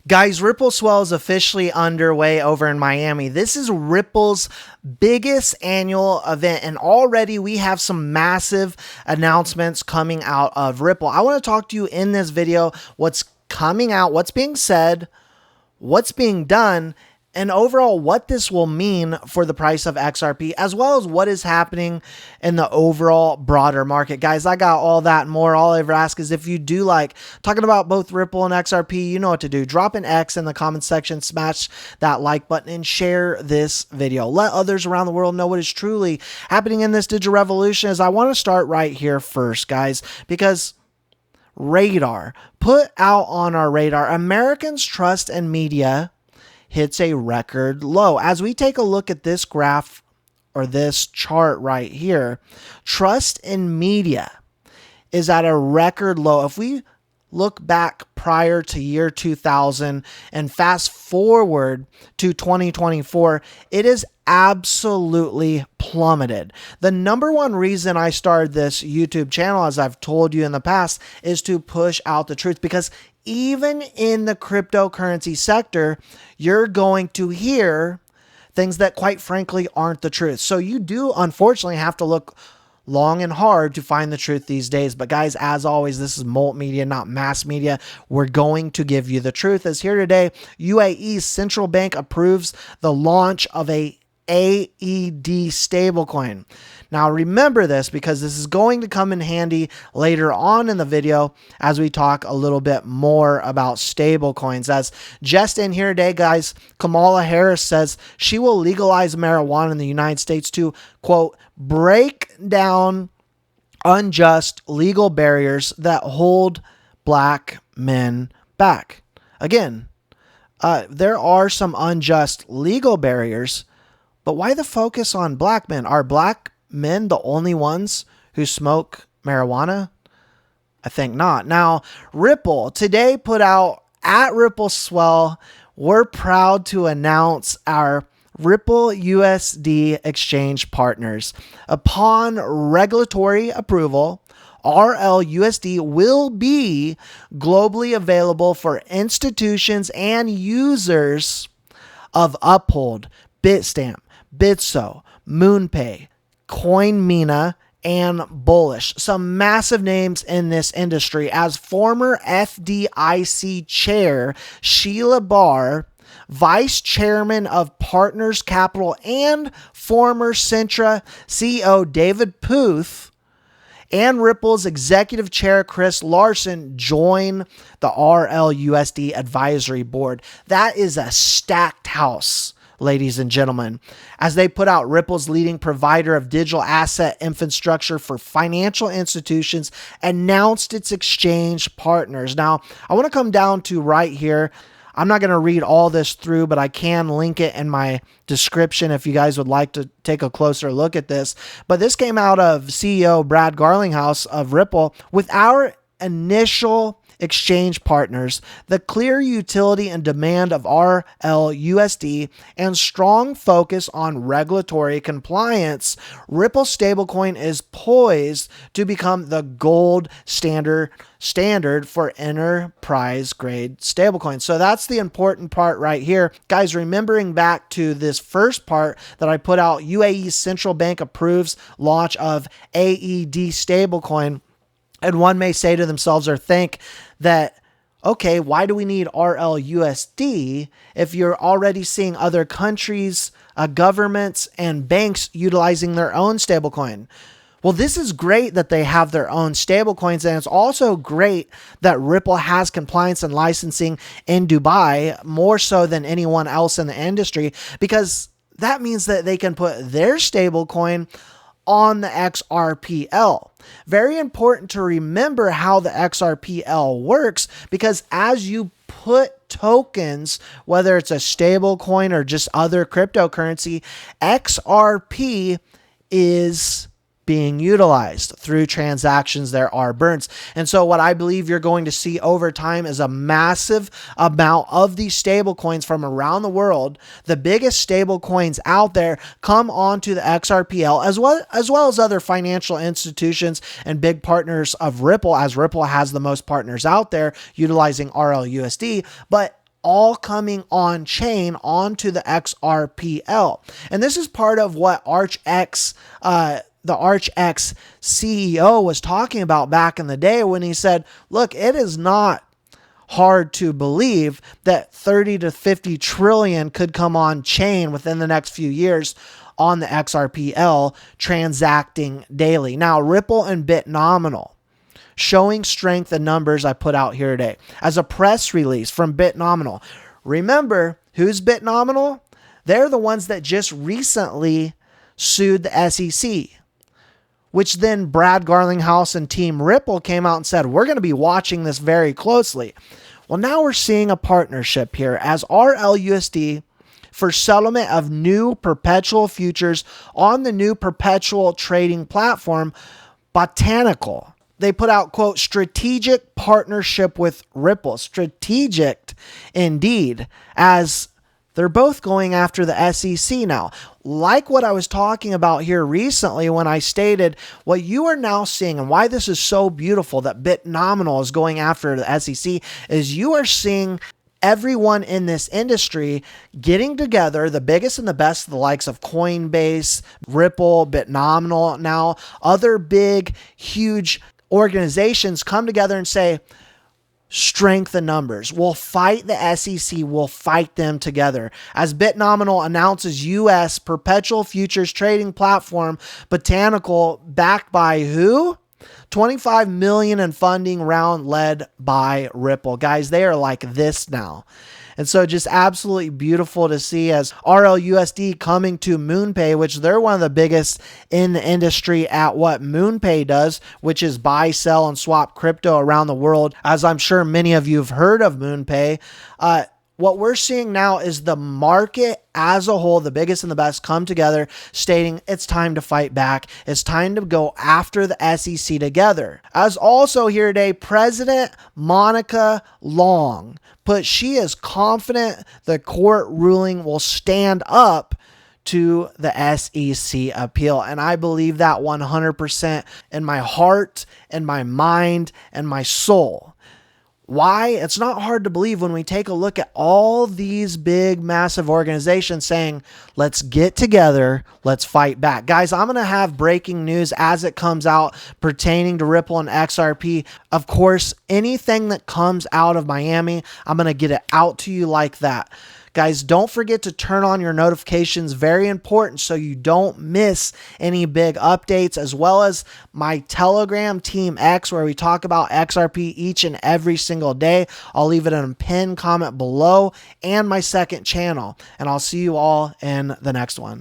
Guys, Ripple Swell is officially underway over in Miami. This is Ripple's biggest annual event, and already we have some massive announcements coming out of Ripple. I want to talk to you in this video what's coming out, what's being said, what's being done, and overall what this will mean for the price of XRP, as well as what is happening in the overall broader market. Guys, I got all that and more. All I ever ask is if you do like talking about both Ripple and XRP, you know what to do. Drop an X in the comment section, smash that like button, and share this video. Let others around the world know what is truly happening in this digital revolution. As I want to start right here first, guys, because radar, put out on our radar, Americans' trust in media hits a record low. As we take a look at this graph or this chart right here, trust in media is at a record low. If we look back prior to year 2000 and fast forward to 2024, it is absolutely plummeted. The number one reason I started this YouTube channel, as I've told you in the past, is to push out the truth, because even in the cryptocurrency sector, you're going to hear things that quite frankly aren't the truth. So you do unfortunately have to look long and hard to find the truth these days. But guys, as always, this is Molt Media, not mass media. We're going to give you the truth. As here today, UAE's central bank approves the launch of a AED stablecoin. Now remember this, because this is going to come in handy later on in the video as we talk a little bit more about stablecoins. As just in here today, guys, Kamala Harris says she will legalize marijuana in the United States to, quote, break down unjust legal barriers that hold black men back. Again, there are some unjust legal barriers, but why the focus on black men? Are black men the only ones who smoke marijuana? I think not. Now, Ripple today put out at Ripple Swell, we're proud to announce our Ripple USD exchange partners. Upon regulatory approval, RLUSD will be globally available for institutions and users of Uphold, Bitstamp, Bitso, MoonPay, CoinMina, and Bullish. Some massive names in this industry. As former FDIC chair Sheila Barr, vice chairman of Partners Capital, and former Centra CEO David Puth, and Ripple's executive chair Chris Larson join the RLUSD advisory board. That is a stacked house, ladies and gentlemen, as they put out Ripple's leading provider of digital asset infrastructure for financial institutions, announced its exchange partners. Now, I want to come down to right here. I'm not going to read all this through, but I can link it in my description if you guys would like to take a closer look at this. But this came out of CEO Brad Garlinghouse of Ripple. With our initial exchange partners, the clear utility and demand of RLUSD, and strong focus on regulatory compliance, Ripple stablecoin is poised to become the gold standard for enterprise grade stablecoins. So that's the important part right here. Guys, remembering back to this first part that I put out, UAE's central bank approves launch of AED stablecoin. And one may say to themselves or think that, okay, why do we need RLUSD if you're already seeing other countries, governments, and banks utilizing their own stablecoin? Well, this is great that they have their own stablecoins, and it's also great that Ripple has compliance and licensing in Dubai, more so than anyone else in the industry, because that means that they can put their stablecoin on the XRPL. Very important to remember how the XRPL works, because as you put tokens, whether it's a stable coin or just other cryptocurrency, XRP is being utilized through transactions. There are burns. And so what I believe you're going to see over time is a massive amount of these stable coins from around the world, the biggest stable coins out there, come onto the XRPL, as well as other financial institutions and big partners of Ripple, as Ripple has the most partners out there utilizing RLUSD. But all coming on chain onto the XRPL. And this is part of what the ArchX CEO was talking about back in the day when he said, look, it is not hard to believe that 30 to 50 trillion could come on chain within the next few years on the XRPL transacting daily. Now, Ripple and BitNominal showing strength in numbers I put out here today as a press release from BitNominal. Remember, who's BitNominal? They're the ones that just recently sued the SEC, which then Brad Garlinghouse and Team Ripple came out and said, we're going to be watching this very closely. Well, now we're seeing a partnership here as RLUSD for settlement of new perpetual futures on the new perpetual trading platform, Botanical. They put out, quote, strategic partnership with Ripple. Strategic indeed, as they're both going after the SEC now. Like what I was talking about here recently when I stated what you are now seeing and why this is so beautiful that BitNominal is going after the SEC is you are seeing everyone in this industry getting together, the biggest and the best, the likes of Coinbase, Ripple, BitNominal, now other big, huge organizations come together and say, strength in numbers. We'll fight the SEC. We'll fight them together. As BitNominal announces U.S. perpetual futures trading platform, Botanical, backed by who? 25 million in funding round led by Ripple. Guys, they are like this now. And so just absolutely beautiful to see as RLUSD coming to MoonPay, which they're one of the biggest in the industry at what MoonPay does, which is buy, sell, and swap crypto around the world. As I'm sure many of you have heard of MoonPay. What we're seeing now is the market as a whole, the biggest and the best, come together stating it's time to fight back. It's time to go after the SEC together. As also here today, President Monica Long she is confident the court ruling will stand up to the SEC appeal. And I believe that 100% in my heart and my mind and my soul. Why? It's not hard to believe when we take a look at all these big, massive organizations saying, let's get together, let's fight back. Guys, I'm going to have breaking news as it comes out pertaining to Ripple and XRP. Of course, anything that comes out of Miami, I'm going to get it out to you like that. Guys, don't forget to turn on your notifications. Very important so you don't miss any big updates, as well as my Telegram Team X, where we talk about XRP each and every single day. I'll leave it in a pinned comment below, and my second channel. And I'll see you all in the next one.